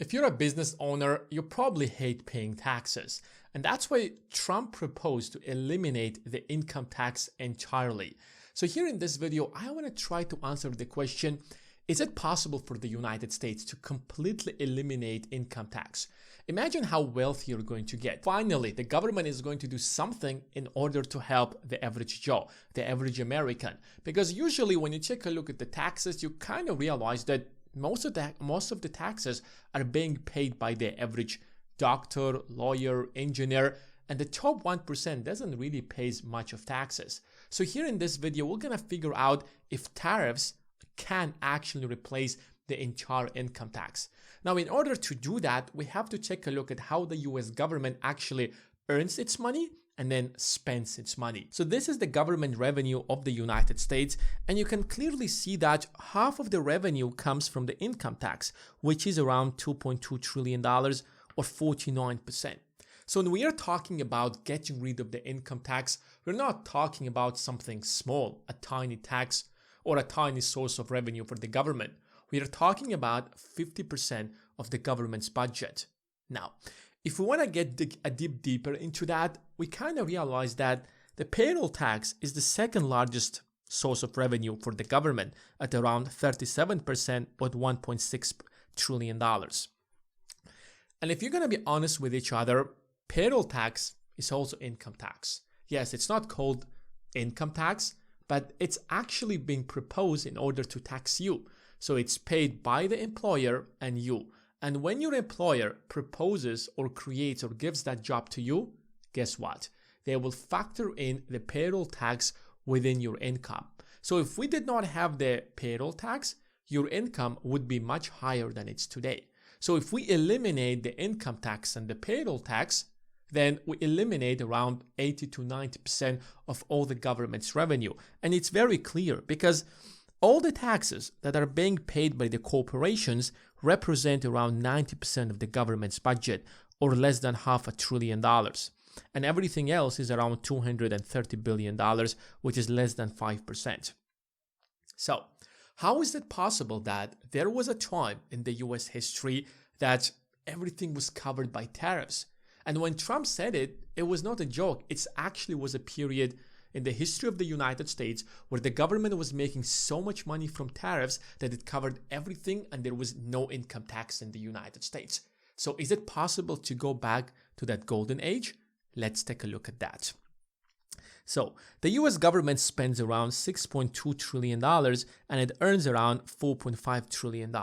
If you're a business owner, you probably hate paying taxes. And that's why Trump proposed to eliminate the income tax entirely. So here in this video, I want to try to answer the question, is it possible for the United States to completely eliminate income tax? Imagine how wealthy you're going to get. Finally, the government is going to do something in order to help the average Joe, the average American. Because usually when you take a look at the taxes, you kind of realize that most of the taxes are being paid by the average doctor, lawyer, engineer, and the top 1% doesn't really pay much of taxes. So here in this video, we're gonna figure out if tariffs can actually replace the entire income tax. Now, in order to do that, we have to take a look at how the US government actually earns its money and then spends its money. So this is the government revenue of the United States, and you can clearly see that half of the revenue comes from the income tax, which is around $2.2 trillion or 49%. So when we are talking about getting rid of the income tax, we're not talking about something small, a tiny tax or a tiny source of revenue for the government. We are talking about 50% of the government's budget. Now, if we want to get a deeper into that, we kind of realize that the payroll tax is the second largest source of revenue for the government at around 37% or $1.6 trillion. And if you're going to be honest with each other, payroll tax is also income tax. Yes, it's not called income tax, but it's actually being proposed in order to tax you. So it's paid by the employer and you. And when your employer proposes or creates or gives that job to you, guess what? They will factor in the payroll tax within your income. So if we did not have the payroll tax, your income would be much higher than it's today. So if we eliminate the income tax and the payroll tax, then we eliminate around 80 to 90% of all the government's revenue. And it's very clear because all the taxes that are being paid by the corporations represent around 90% of the government's budget, or less than $500 billion. And everything else is around $230 billion, which is less than 5%. So, how is it possible that there was a time in the US history that everything was covered by tariffs? And when Trump said it, it was not a joke. It actually was a period in the history of the United States where the government was making so much money from tariffs that it covered everything and there was no income tax in the United States. So is it possible to go back to that golden age? Let's take a look at that. So the US government spends around $6.2 trillion and it earns around $4.5 trillion.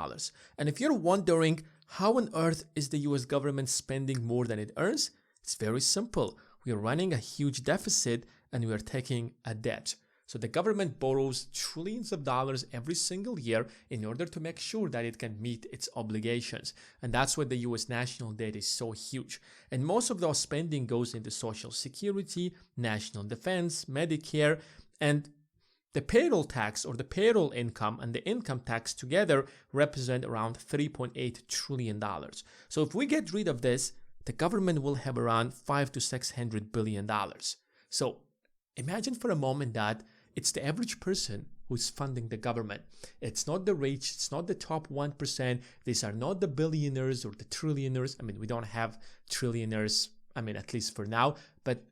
And if you're wondering how on earth is the US government spending more than it earns, it's very simple. We are running a huge deficit and we are taking a debt. So the government borrows trillions of dollars every single year in order to make sure that it can meet its obligations. And that's why the US national debt is so huge. And most of those spending goes into Social Security, national defense, Medicare, and the payroll tax or the payroll income and the income tax together represent around $3.8 trillion. So if we get rid of this, the government will have around $500 to $600 billion. So imagine for a moment that it's the average person who's funding the government. It's not the rich, it's not the top 1%. These are not the billionaires or the trillionaires. I mean, we don't have trillionaires, at least for now. But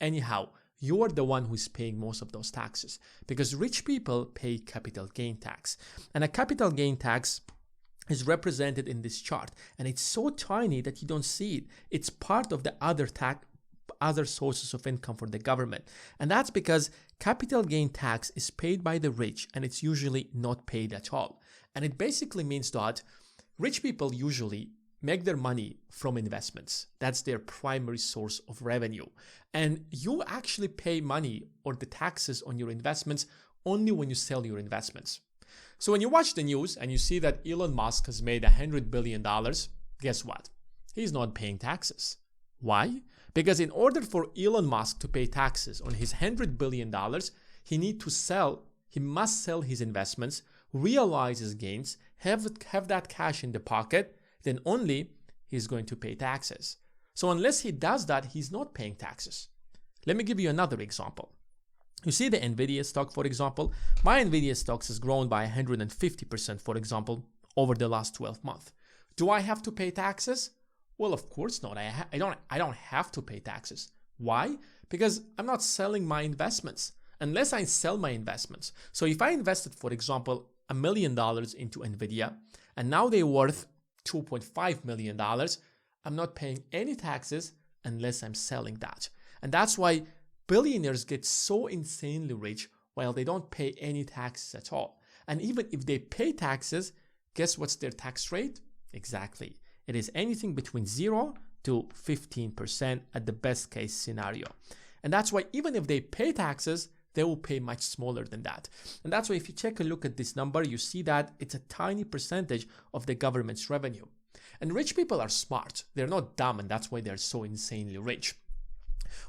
anyhow, you are the one who's paying most of those taxes because rich people pay capital gain tax. And a capital gain tax is represented in this chart. And it's so tiny that you don't see it. It's part of the other sources of income for the government. And that's because capital gain tax is paid by the rich and it's usually not paid at all. And it basically means that rich people usually make their money from investments. That's their primary source of revenue. And you actually pay money or the taxes on your investments only when you sell your investments. So when you watch the news and you see that Elon Musk has made $100 billion, guess what? He's not paying taxes. Why? Because in order for Elon Musk to pay taxes on his $100 billion, he must sell his investments, realize his gains, have that cash in the pocket, then only he's going to pay taxes. So unless he does that, he's not paying taxes. Let me give you another example. You see the NVIDIA stock, for example. My NVIDIA stocks has grown by 150%, for example, over the last 12 months. Do I have to pay taxes? Well, of course not. I don't have to pay taxes. Why? Because I'm not selling my investments unless I sell my investments. So if I invested, for example, $1 million into Nvidia and now they're worth $2.5 million, I'm not paying any taxes unless I'm selling that. And that's why billionaires get so insanely rich while they don't pay any taxes at all. And even if they pay taxes, guess what's their tax rate? Exactly. It is anything between 0 to 15% at the best case scenario. And that's why even if they pay taxes, they will pay much smaller than that. And that's why if you take a look at this number, you see that it's a tiny percentage of the government's revenue. And rich people are smart. They're not dumb, and that's why they're so insanely rich.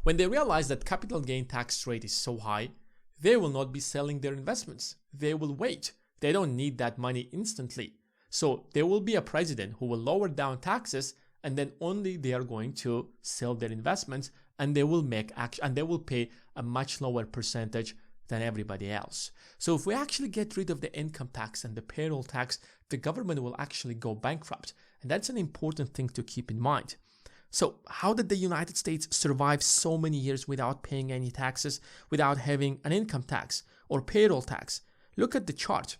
When they realize that capital gain tax rate is so high, they will not be selling their investments. They will wait. They don't need that money instantly. So there will be a president who will lower down taxes, and then only they are going to sell their investments, and they will pay a much lower percentage than everybody else. So if we actually get rid of the income tax and the payroll tax, the government will actually go bankrupt. And that's an important thing to keep in mind. So how did the United States survive so many years without paying any taxes, without having an income tax or payroll tax? Look at the chart.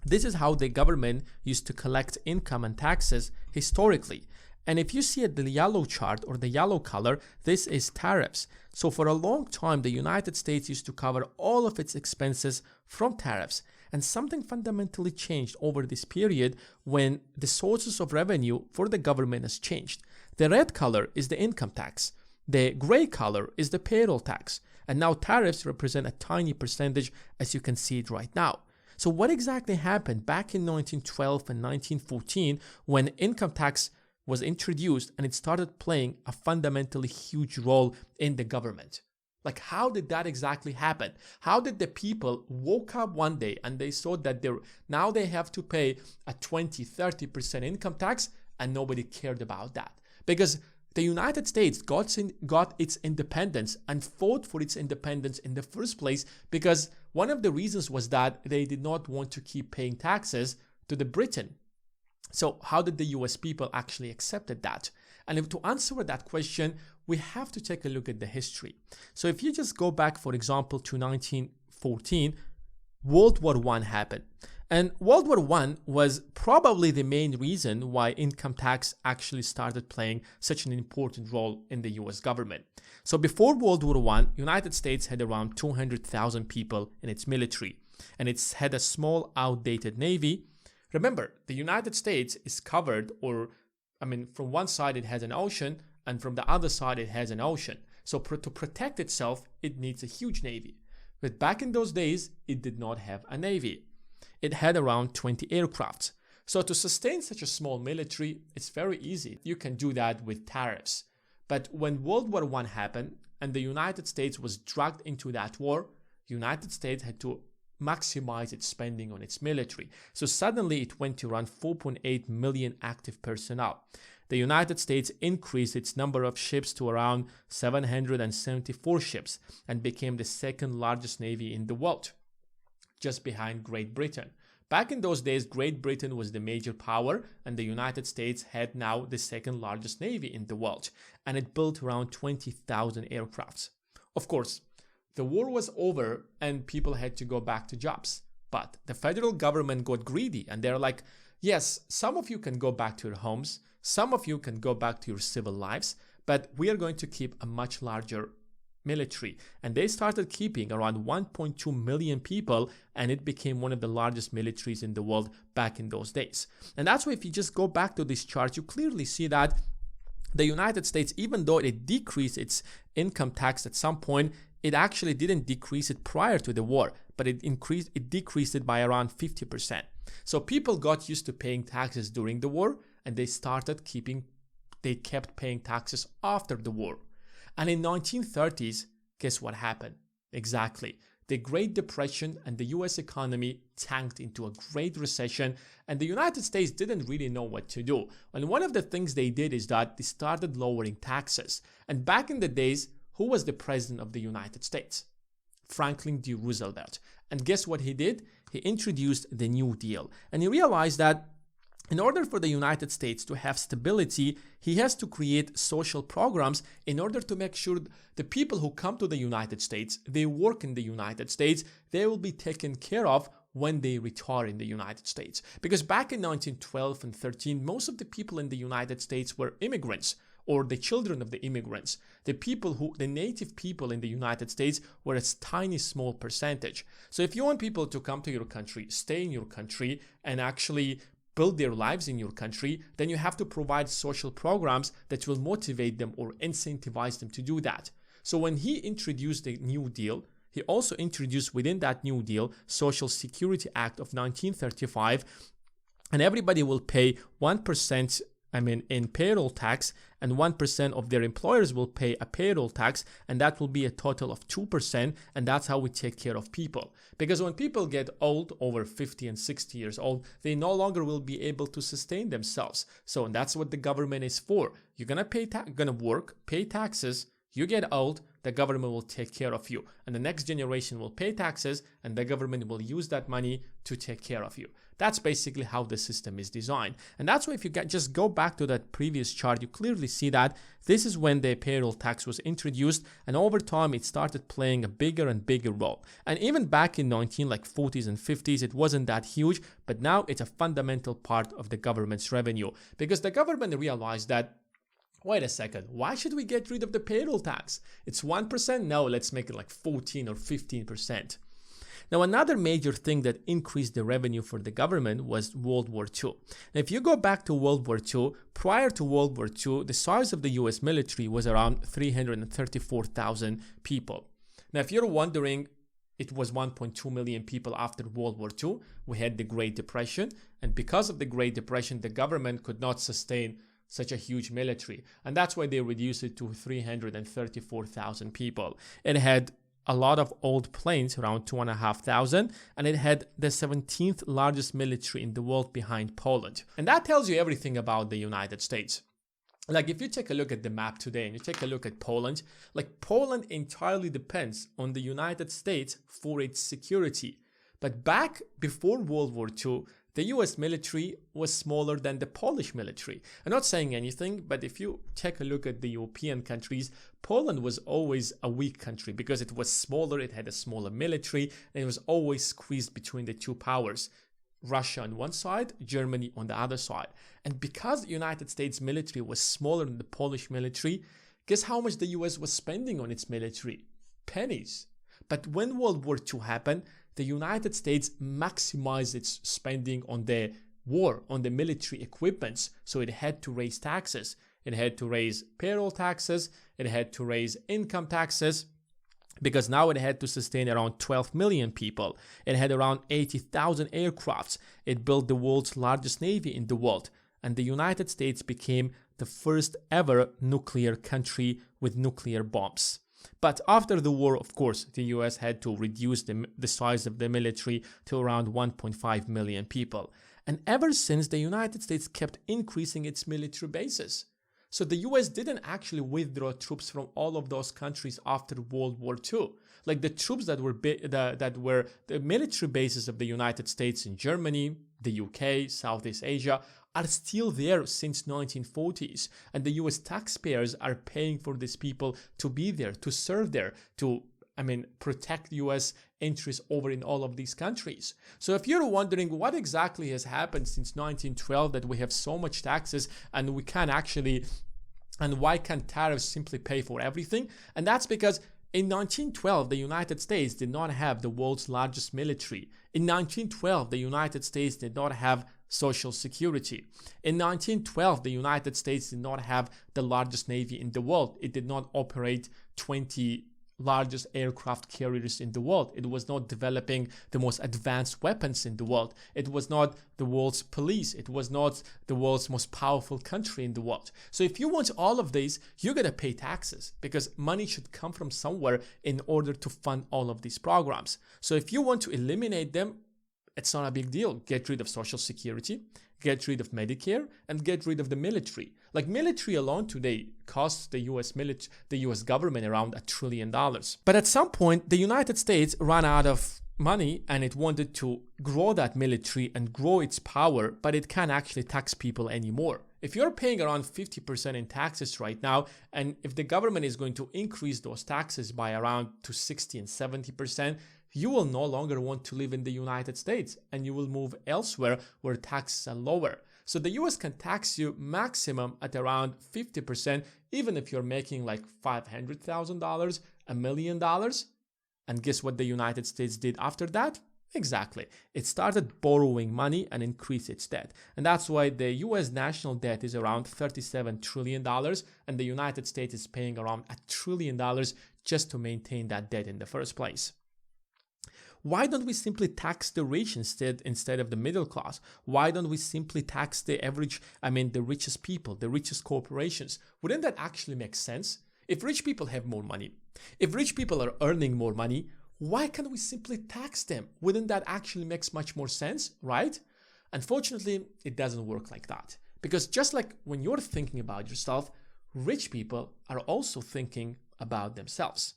This is how the government used to collect income and taxes historically. And if you see the yellow chart or the yellow color, this is tariffs. So for a long time, the United States used to cover all of its expenses from tariffs. And something fundamentally changed over this period when the sources of revenue for the government has changed. The red color is the income tax. The gray color is the payroll tax. And now tariffs represent a tiny percentage, as you can see it right now. So what exactly happened back in 1912 and 1914 when income tax was introduced and it started playing a fundamentally huge role in the government? Like, how did that exactly happen? How did the people woke up one day and they saw that now they have to pay a 20-30% income tax, and nobody cared about that? Because the United States got its independence and fought for its independence in the first place, because one of the reasons was that they did not want to keep paying taxes to the Britain. So how did the US people actually accepted that? And to answer that question, we have to take a look at the history. So if you just go back, for example, to 1914, World War I happened. And World War I was probably the main reason why income tax actually started playing such an important role in the US government. So before World War I, United States had around 200,000 people in its military, and it's had a small outdated navy. Remember, the United States is covered, from one side it has an ocean, and from the other side it has an ocean. So to protect itself, it needs a huge navy. But back in those days, it did not have a navy. It had around 20 aircrafts. So to sustain such a small military, it's very easy. You can do that with tariffs. But when World War I happened and the United States was dragged into that war, the United States had to maximize its spending on its military. So suddenly it went to around 4.8 million active personnel. The United States increased its number of ships to around 774 ships and became the second largest navy in the world, just behind Great Britain. Back in those days, Great Britain was the major power, and the United States had now the second largest navy in the world, and it built around 20,000 aircrafts. Of course, the war was over and people had to go back to jobs. But the federal government got greedy, and they're like, yes, some of you can go back to your homes, some of you can go back to your civil lives, but we are going to keep a much larger military. And they started keeping around 1.2 million people, and it became one of the largest militaries in the world back in those days. And that's why if you just go back to this chart, you clearly see that the United States, even though it decreased its income tax at some point, it actually didn't decrease it prior to the war, but it decreased it by around 50%. So people got used to paying taxes during the war, and they kept paying taxes after the war. And in 1930s, guess what happened? Exactly. The Great Depression and the US economy tanked into a great recession, and the United States didn't really know what to do. And one of the things they did is that they started lowering taxes. And back in the days, who was the president of the United States? Franklin D. Roosevelt. And guess what he did? He introduced the New Deal. And he realized that In order for the United States to have stability, he has to create social programs in order to make sure the people who come to the United States, they work in the United States, they will be taken care of when they retire in the United States. Because back in 1912 and 13, most of the people in the United States were immigrants or the children of the immigrants. The native people in the United States were a tiny small percentage. So if you want people to come to your country, stay in your country, and actually build their lives in your country, then you have to provide social programs that will motivate them or incentivize them to do that. So when he introduced the New Deal, he also introduced within that New Deal Social Security Act of 1935, and everybody will pay 1% in payroll tax, and 1% of their employers will pay a payroll tax, and that will be a total of 2%, and that's how we take care of people. Because when people get old, over 50 and 60 years old, they no longer will be able to sustain themselves. So that's what the government is for. You're gonna work, pay taxes, you get old, the government will take care of you. And the next generation will pay taxes, and the government will use that money to take care of you. That's basically how the system is designed. And that's why if you just go back to that previous chart, you clearly see that this is when the payroll tax was introduced, and over time it started playing a bigger and bigger role. And even back in 40s and 50s, it wasn't that huge, but now it's a fundamental part of the government's revenue, because the government realized that, wait a second, why should we get rid of the payroll tax? It's 1%? No, let's make it like 14 or 15%. Now, another major thing that increased the revenue for the government was World War II. Now, if you go back to World War II, prior to World War II, the size of the US military was around 334,000 people. Now, if you're wondering, it was 1.2 million people after World War II. We had the Great Depression, and because of the Great Depression, the government could not sustain such a huge military, and that's why they reduced it to 334,000 people. It had a lot of old planes, around 2,500, and it had the 17th largest military in the world behind Poland. And that tells you everything about the United States. Like if you take a look at the map today and you take a look at Poland, like Poland entirely depends on the United States for its security. But back before World War II, the US military was smaller than the Polish military. I'm not saying anything, but if you take a look at the European countries, Poland was always a weak country because it was smaller, it had a smaller military, and it was always squeezed between the two powers. Russia on one side, Germany on the other side. And because the United States military was smaller than the Polish military, guess how much the US was spending on its military? Pennies. But when World War II happened, the United States maximized its spending on the war, on the military equipments, so it had to raise taxes. It had to raise payroll taxes, it had to raise income taxes, because now it had to sustain around 12 million people. It had around 80,000 aircrafts. It built the world's largest navy in the world. And the United States became the first ever nuclear country with nuclear bombs. But after the war, of course, the US had to reduce the size of the military to around 1.5 million people. And ever since, the United States kept increasing its military bases. So the US didn't actually withdraw troops from all of those countries after World War II. Like the troops that were the military bases of the United States in Germany, the UK, Southeast Asia, are still there since 1940s, and the US taxpayers are paying for these people to be there, to serve there, to protect US interests over in all of these countries. So if you're wondering what exactly has happened since 1912 that we have so much taxes and why can't tariffs simply pay for everything? And that's because in 1912, the United States did not have the world's largest military. In 1912, the United States did not have Social Security. In 1912, the United States did not have the largest navy in the world. It did not operate 20 largest aircraft carriers in the world. It was not developing the most advanced weapons in the world. It was not the world's police. It was not the world's most powerful country in the world. So if you want all of these, you're going to pay taxes because money should come from somewhere in order to fund all of these programs. So if you want to eliminate them, it's not a big deal. Get rid of Social Security, get rid of Medicare, and get rid of the military. Like military alone today costs the US government around $1 trillion. But at some point, the United States ran out of money and it wanted to grow that military and grow its power, but it can't actually tax people anymore. If you're paying around 50% in taxes right now, and if the government is going to increase those taxes by around to 60 and 70%, you will no longer want to live in the United States and you will move elsewhere where taxes are lower. So the US can tax you maximum at around 50%, even if you're making like $500,000, $1 million. And guess what the United States did after that? Exactly. It started borrowing money and increased its debt. And that's why the US national debt is around $37 trillion and the United States is paying around $1 trillion just to maintain that debt in the first place. Why don't we simply tax the rich instead of the middle class? Why don't we simply tax the the richest people, the richest corporations? Wouldn't that actually make sense? If rich people have more money, if rich people are earning more money, why can't we simply tax them? Wouldn't that actually make much more sense, right? Unfortunately, it doesn't work like that. Because just like when you're thinking about yourself, rich people are also thinking about themselves.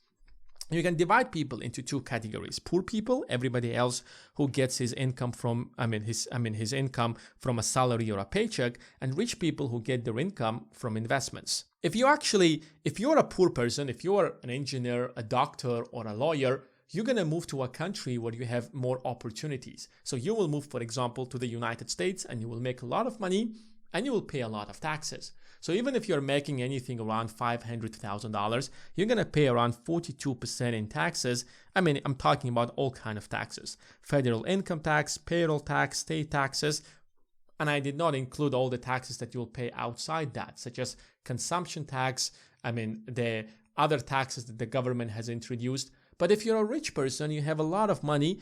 You can divide people into two categories: poor people, everybody else who gets his income from, his income from a salary or a paycheck, and rich people who get their income from investments. If you're a poor person, if you're an engineer, a doctor, or a lawyer, you're going to move to a country where you have more opportunities. So you will move, for example, to the United States and you will make a lot of money and you will pay a lot of taxes. So even if you're making anything around $500,000, you're going to pay around 42% in taxes. I'm talking about all kinds of taxes: federal income tax, payroll tax, state taxes. And I did not include all the taxes that you'll pay outside that, such as consumption tax, the other taxes that the government has introduced. But if you're a rich person, you have a lot of money,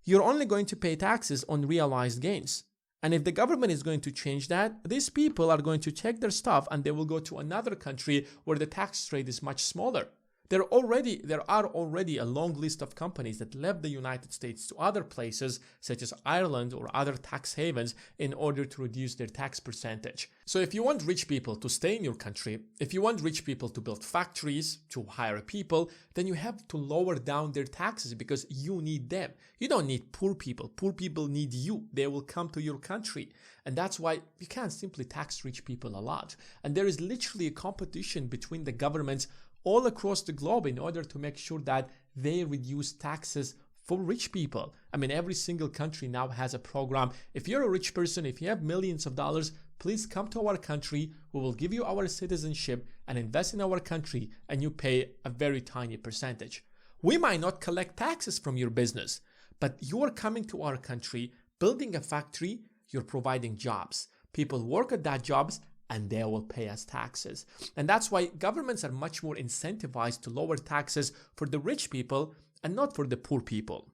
you're only going to pay taxes on realized gains. And if the government is going to change that, these people are going to take their stuff and they will go to another country where the tax rate is much smaller. There are already a long list of companies that left the United States to other places such as Ireland or other tax havens in order to reduce their tax percentage. So if you want rich people to stay in your country, if you want rich people to build factories, to hire people, then you have to lower down their taxes because you need them. You don't need poor people. Poor people need you. They will come to your country. And that's why you can't simply tax rich people a lot. And there is literally a competition between the governments all across the globe in order to make sure that they reduce taxes for rich people. Every single country now has a program. If you're a rich person, if you have millions of dollars, please come to our country. We will give you our citizenship and invest in our country, and you pay a very tiny percentage. We might not collect taxes from your business, but you are coming to our country, building a factory, you're providing jobs. People work at that jobs and they will pay us taxes. And that's why governments are much more incentivized to lower taxes for the rich people and not for the poor people.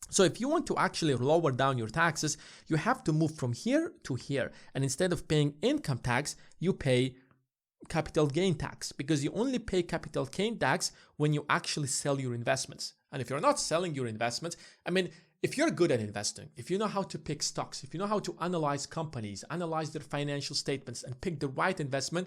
So if you want to actually lower down your taxes, you have to move from here to here. And instead of paying income tax, you pay capital gain tax, because you only pay capital gain tax when you actually sell your investments. And if you're not selling your investments, if you're good at investing, if you know how to pick stocks, if you know how to analyze companies, analyze their financial statements and pick the right investment,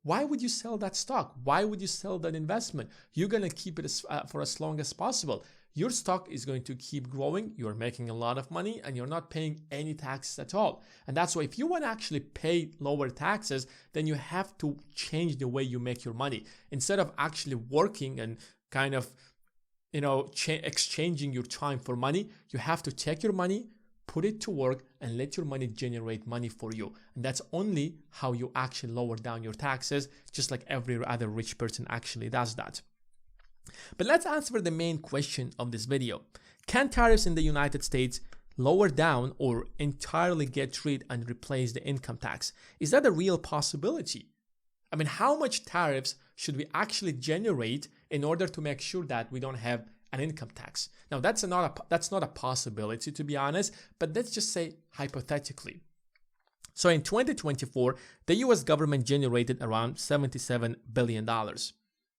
why would you sell that stock? Why would you sell that investment? You're going to keep it for as long as possible. Your stock is going to keep growing. You're making a lot of money and you're not paying any taxes at all. And that's why if you want to actually pay lower taxes, then you have to change the way you make your money. Instead of actually working and kind of exchanging your time for money, you have to take your money, put it to work, and let your money generate money for you. And that's only how you actually lower down your taxes, just like every other rich person actually does that. But let's answer the main question of this video. Can tariffs in the United States lower down or entirely get rid and replace the income tax? Is that a real possibility? How much tariffs should we actually generate in order to make sure that we don't have an income tax? Now, that's not a possibility, to be honest, but let's just say hypothetically. So in 2024, the US government generated around $77 billion.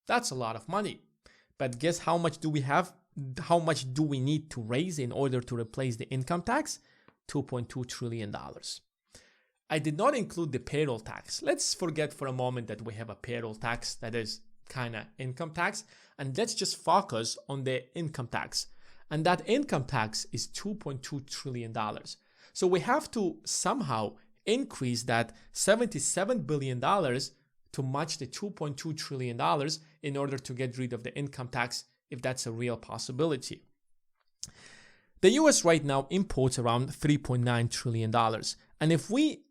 That's a lot of money. But guess how much do we have? How much do we need to raise in order to replace the income tax? $2.2 trillion. I did not include the payroll tax. Let's forget for a moment that we have a payroll tax that is kind of income tax, and let's just focus on the income tax. and that income tax is $2.2 trillion. So we have to somehow increase that $77 billion to match the $2.2 trillion in order to get rid of the income tax, if that's a real possibility. The US right now imports around $3.9 trillion. And if we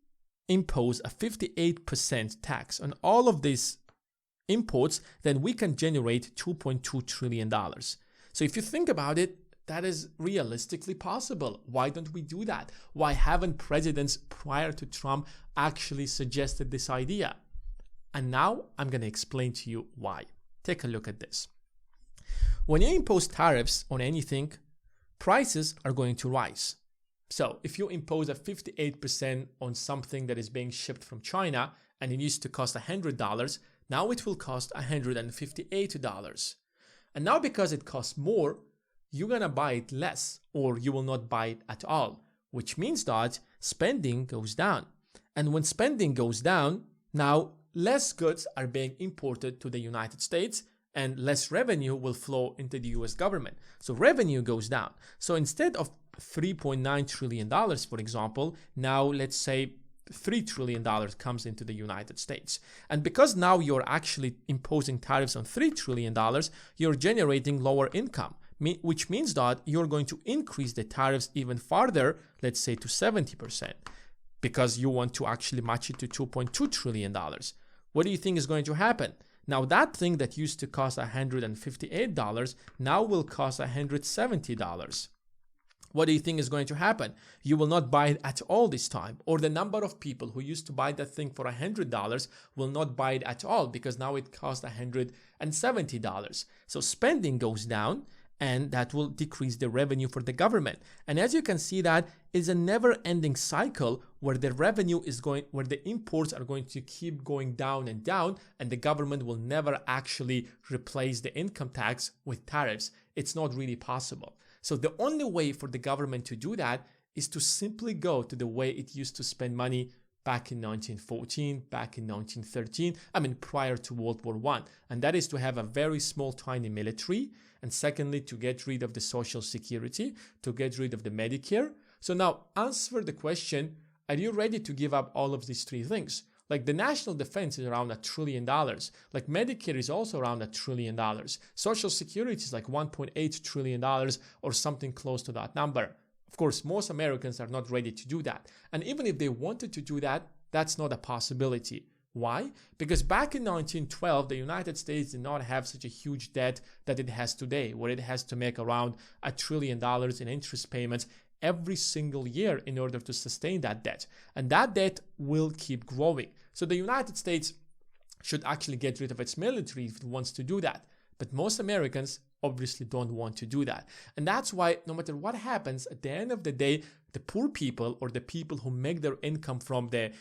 impose a 58% tax on all of these imports, then we can generate $2.2 trillion. So if you think about it, that is realistically possible. Why don't we do that? Why haven't presidents prior to Trump actually suggested this idea? And now I'm going to explain to you why. Take a look at this. When you impose tariffs on anything, prices are going to rise. So if you impose a 58% on something that is being shipped from China and it used to cost $100, now it will cost $158. And now because it costs more, you're going to buy it less, or you will not buy it at all, which means that spending goes down. And when spending goes down, now less goods are being imported to the United States and less revenue will flow into the US government. So revenue goes down. So instead of $3.9 trillion, for example, now let's say $3 trillion comes into the United States. And because now you're actually imposing tariffs on $3 trillion, you're generating lower income, which means that you're going to increase the tariffs even farther, let's say to 70%, because you want to actually match it to $2.2 trillion. What do you think is going to happen? Now that thing that used to cost $158 now will cost $170. What do you think is going to happen? You will not buy it at all this time, or the number of people who used to buy that thing for $100 will not buy it at all because now it costs $170. So spending goes down, and that will decrease the revenue for the government. And as you can see, that is a never-ending cycle where the revenue is going, where the imports are going to keep going down and down, and the government will never actually replace the income tax with tariffs. It's not really possible. So the only way for the government to do that is to simply go to the way it used to spend money back in 1914, back in 1913, prior to World War I. And that is to have a very small, tiny military. And secondly, to get rid of the Social Security, to get rid of the Medicare. So now answer the question, are you ready to give up all of these three things? Like the national defense is around $1 trillion. Like Medicare is also around $1 trillion. Social Security is like $1.8 trillion or something close to that number. Of course, most Americans are not ready to do that. And even if they wanted to do that, that's not a possibility. Why? Because back in 1912, the United States did not have such a huge debt that it has today, where it has to make around $1 trillion in interest payments every single year in order to sustain that debt. And that debt will keep growing. So the United States should actually get rid of its military if it wants to do that. But most Americans obviously don't want to do that. And that's why no matter what happens, at the end of the day, the poor people or the people who make their income from the,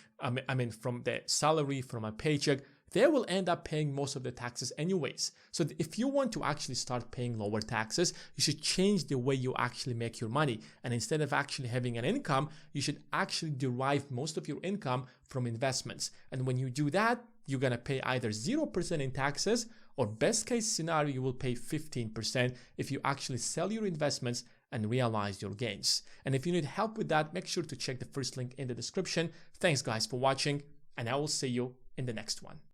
from the salary, from a paycheck, they will end up paying most of the taxes anyways. So if you want to actually start paying lower taxes, you should change the way you actually make your money. And instead of actually having an income, you should actually derive most of your income from investments. And when you do that, you're going to pay either 0% in taxes, or best case scenario, you will pay 15% if you actually sell your investments and realize your gains. And if you need help with that, make sure to check the first link in the description. Thanks guys for watching, and I will see you in the next one.